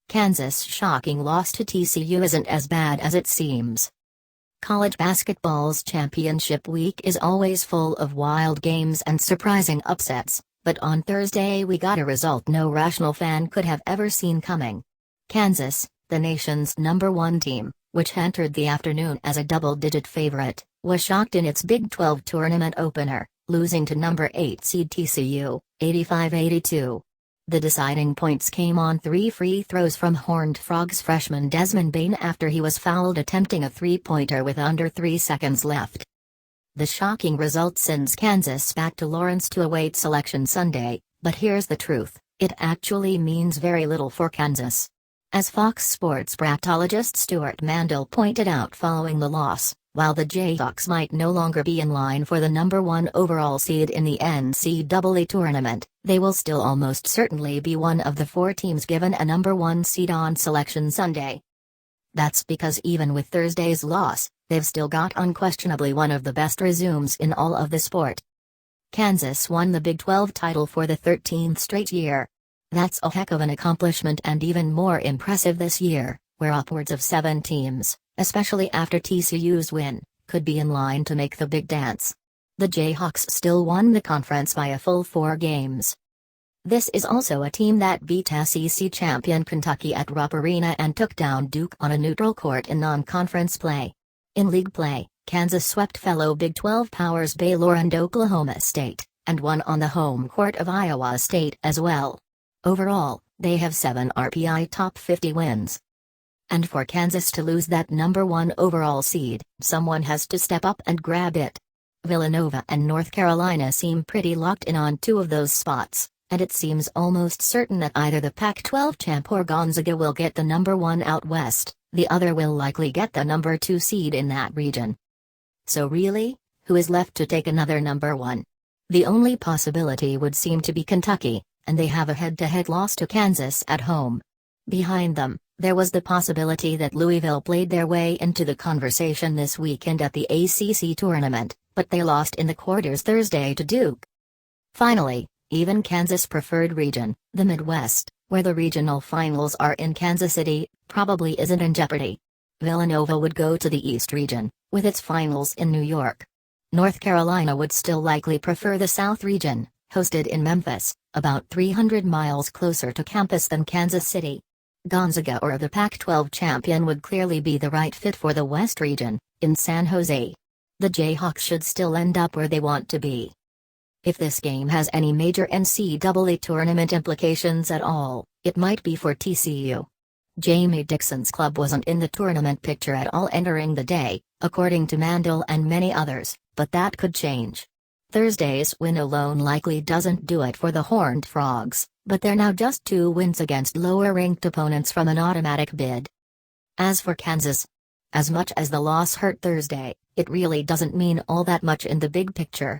Kansas' shocking loss to TCU isn't as bad as it seems. College basketball's championship week is always full of wild games and surprising upsets, but on Thursday we got a result no rational fan could have ever seen coming. Kansas, the nation's #1 team, which entered the afternoon as a double-digit favorite, was shocked in its Big 12 tournament opener, losing to number 8 seed TCU, 85-82. The deciding points came on 3 free throws from Horned Frogs freshman Desmond Bane after he was fouled attempting a three-pointer with under 3 seconds left. The shocking result sends Kansas back to Lawrence to await selection Sunday, but here's the truth, it actually means very little for Kansas. As Fox Sports bracketologist Stewart Mandel pointed out following the loss, while the Jayhawks might no longer be in line for the #1 overall seed in the NCAA Tournament, they will still almost certainly be one of the 4 teams given a #1 seed on Selection Sunday. That's because even with Thursday's loss, they've still got unquestionably one of the best resumes in all of the sport. Kansas won the Big 12 title for the 13th straight year. That's a heck of an accomplishment, and even more impressive this year, where upwards of 7 teams, especially after TCU's win, could be in line to make the big dance. The Jayhawks still won the conference by a full 4 games. This is also a team that beat SEC champion Kentucky at Rupp Arena and took down Duke on a neutral court in non-conference play. In league play, Kansas swept fellow Big 12 powers Baylor and Oklahoma State, and won on the home court of Iowa State as well. Overall, they have 7 RPI top 50 wins. And for Kansas to lose that #1 overall seed, someone has to step up and grab it. Villanova and North Carolina seem pretty locked in on 2 of those spots, and it seems almost certain that either the Pac-12 champ or Gonzaga will get the #1 out west, the other will likely get the #2 seed in that region. So really, who is left to take another #1? The only possibility would seem to be Kentucky, and they have a head-to-head loss to Kansas at home. Behind them, there was the possibility that Louisville played their way into the conversation this weekend at the ACC tournament, but they lost in the quarters Thursday to Duke. Finally, even Kansas' preferred region, the Midwest, where the regional finals are in Kansas City, probably isn't in jeopardy. Villanova would go to the East region, with its finals in New York. North Carolina would still likely prefer the South region, hosted in Memphis, about 300 miles closer to campus than Kansas City. Gonzaga or the Pac-12 champion would clearly be the right fit for the West region, in San Jose. The Jayhawks should still end up where they want to be. If this game has any major NCAA tournament implications at all, it might be for TCU. Jamie Dixon's club wasn't in the tournament picture at all entering the day, according to Mandel and many others, but that could change. Thursday's win alone likely doesn't do it for the Horned Frogs, but they're now just 2 wins against lower-ranked opponents from an automatic bid. As for Kansas, as much as the loss hurt Thursday, it really doesn't mean all that much in the big picture.